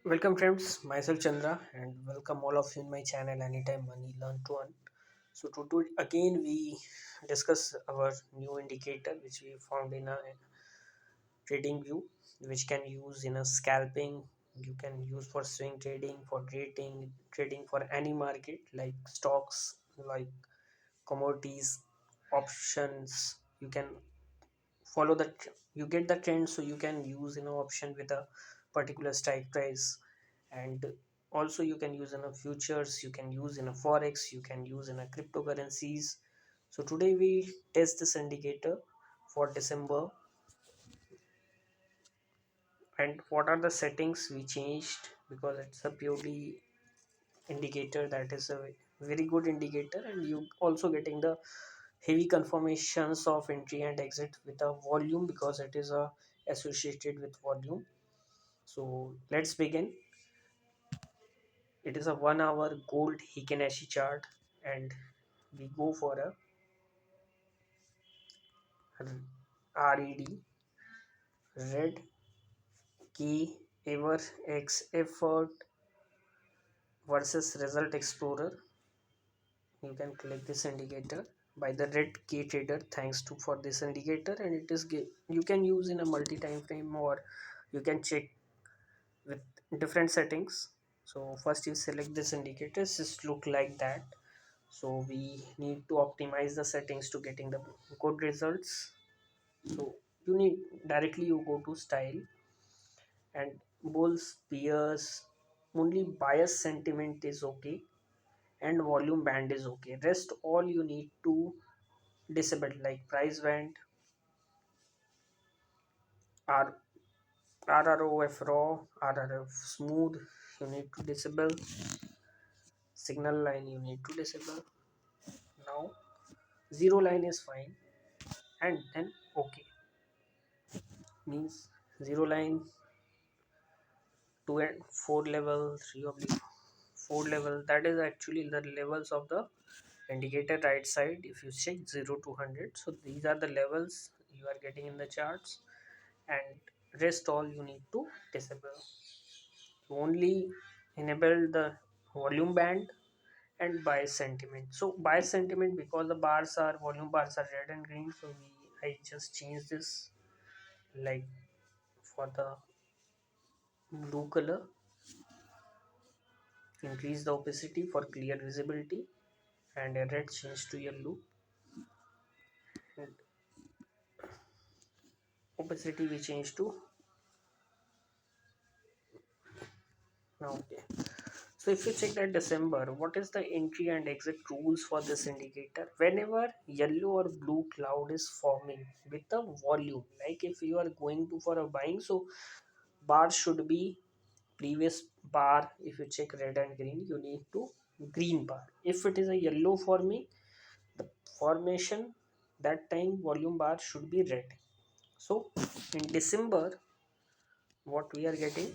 Welcome friends, myself Chandra and welcome all of you in my channel Anytime Money Learn to Earn. So today again we discuss our new indicator which we found in a Tradingview, which can use in a scalping. You can use for swing trading, for trading for any market like stocks, like commodities, options. You can follow the you get the trend, so you can use option with a particular strike price. And also you can use in a futures, you can use in a forex, you can use in a cryptocurrencies. So today we test this indicator for December. And what are the settings we changed, because it's a purely indicator, that is a very good indicator, and you also getting the heavy confirmations of entry and exit with a volume, because it is associated with volume. So let's begin. It is a 1 hour gold Hikenashi chart, and we go for a RED, red key ever x effort versus result explorer. You can click this indicator by the red key trader, thanks to for this indicator, and it is you can use in a multi time frame, or you can check with different settings. So first you select this indicator, just look like that. So we need to optimize the settings to getting the good results. So you need directly you go to style, and bulls bears, only bias sentiment is okay, and volume band is okay. Rest all you need to disable, like price band, r rrof raw, rrf smooth, you need to disable. Signal line you need to disable. Now zero line is fine, and then okay, means zero line, 2 and 4 level, 3 oblique 4 level, that is actually the levels of the indicator right side. If you check 0 to 100, so these are the levels you are getting in the charts, and rest all you need to disable. You only enable the volume band and bias sentiment. So bias sentiment, because the bars are volume bars are red and green, so I just change this, like for the blue color, increase the opacity for clear visibility, and a red change to yellow, and opacity we change to now. Okay, so if you check that December, what is the entry and exit rules for this indicator? Whenever yellow or blue cloud is forming with the volume, like if you are going to for a buying, so bar should be previous bar. If you check red and green, you need to green bar. If it is a yellow forming, the formation, that time volume bar should be red. So in December, what we are getting,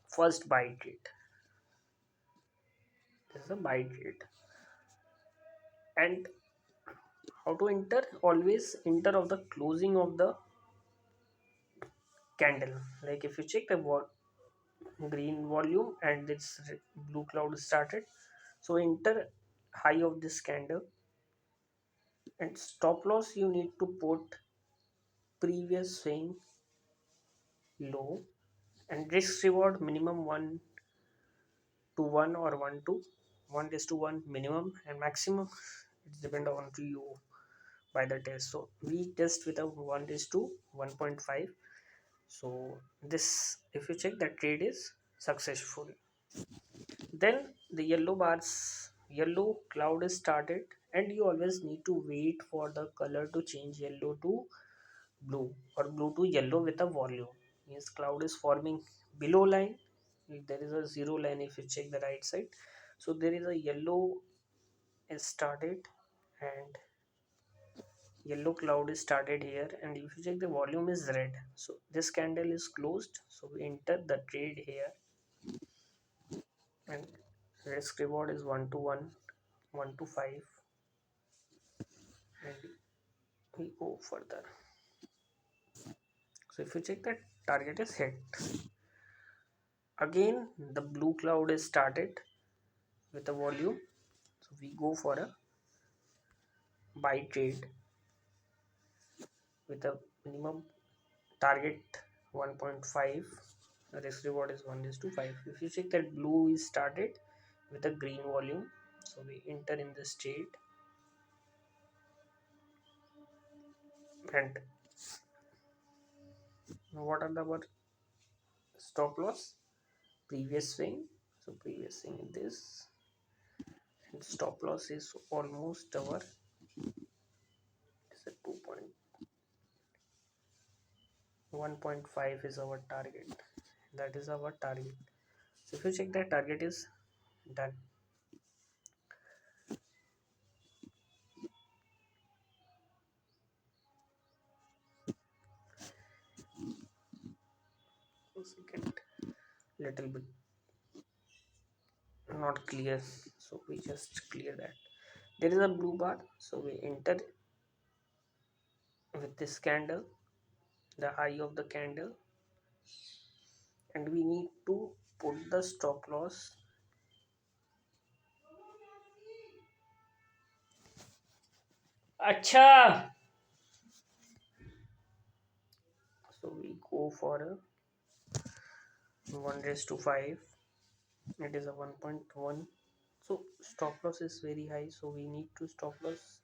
first buy trade, this is a buy trade. And how to enter? Always enter of the closing of the candle. Like if you check the green volume and this blue cloud started, so enter high of this candle. And stop loss you need to put previous swing low, and risk reward minimum 1 to 1, or 1 is to 1 minimum, and maximum it's depend on to you by the test. So we test with a 1 is to 1.5. So this, if you check, that trade is successful. Then the yellow cloud is started, and you always need to wait for the color to change yellow to blue, or blue to yellow with a volume. Means cloud is forming below line. There is a zero line if you check the right side. So there is a yellow is started, and yellow cloud is started here, and if you check the volume is red, so this candle is closed, so we enter the trade here. And risk reward is 1 to 1, 1 to 5, and we go further. So if you check that target is hit, Again the blue cloud is started with a volume, so we go for a buy trade with a minimum target 1.5, risk reward is 1 is to 5. If you check that blue is started with a green volume, so we enter in this trade. And what are our stop loss? Previous swing, so previous swing in this, and stop loss is almost our, it's a 2.1.5 is our target. That is our target. So if you check that target is done. Second, little bit not clear, so we just clear that. There is a blue bar, so we enter with this candle, the high of the candle, and we need to put the stop loss. Acha, so we go for a 1 raised to 5, it is a 1.1. So stop loss is very high, so we need to stop loss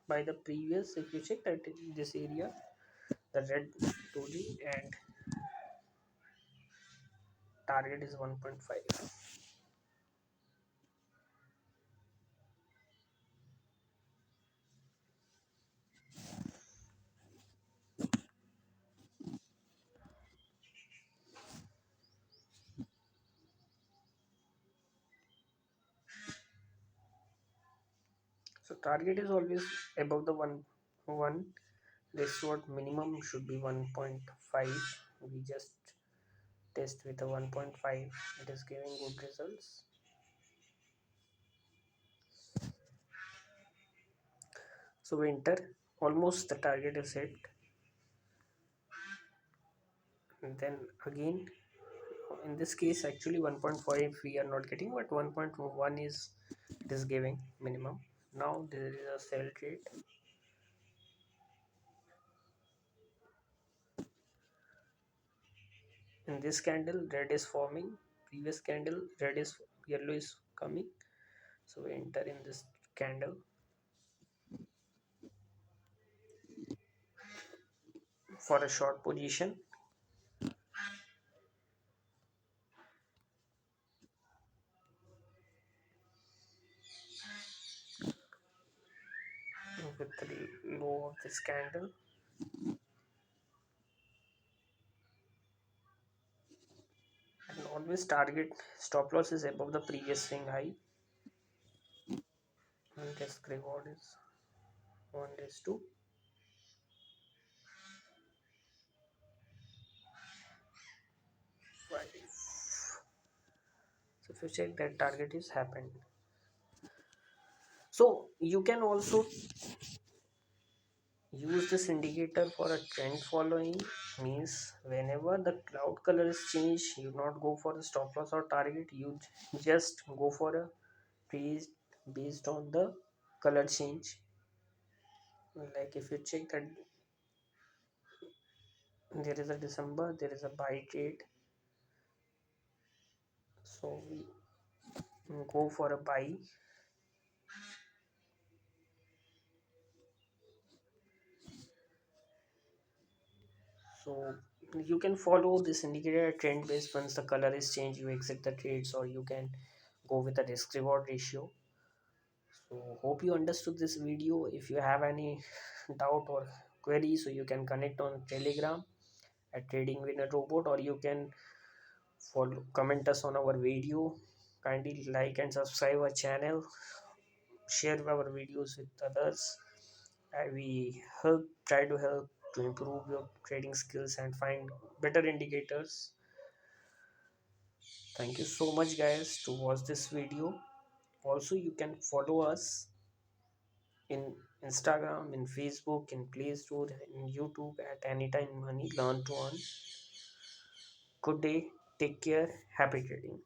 by the previous. If you check that in this area, the red doji, and target is 1.5. So target is always above the 1. This what minimum should be 1.5. We just test with a 1.5. It is giving good results. So we enter, almost the target is hit, and then again in this case actually 1.5 we are not getting, but 1.1 is it is giving minimum. Now there is a sell trade. In this candle red is forming, previous candle red is yellow is coming, so we enter in this candle for a short position. With the low of this candle, and always target stop loss is above the previous swing high, and risk reward is 1 is to 5. So if you check that target is happened, so you can also use this indicator for a trend following. Means whenever the cloud color is changed, you not go for the stop loss or target, you just go for a based on the color change. Like if you check that there is a December, there is a buy trade, so we go for a buy. So you can follow this indicator trend based. Once the color is changed, you exit the trades, or you can go with a risk reward ratio. So hope you understood this video. If you have any doubt or query, so you can connect on Telegram at Trading Winner Robot, or you can follow comment us on our video. Kindly like and subscribe our channel, share our videos with others. We help try to help to improve your trading skills and find better indicators. Thank you so much guys to watch this video. Also you can follow us in Instagram, in Facebook, in Play Store, in YouTube at Anytime Money. Learn to earn. Good day. Take care. Happy trading.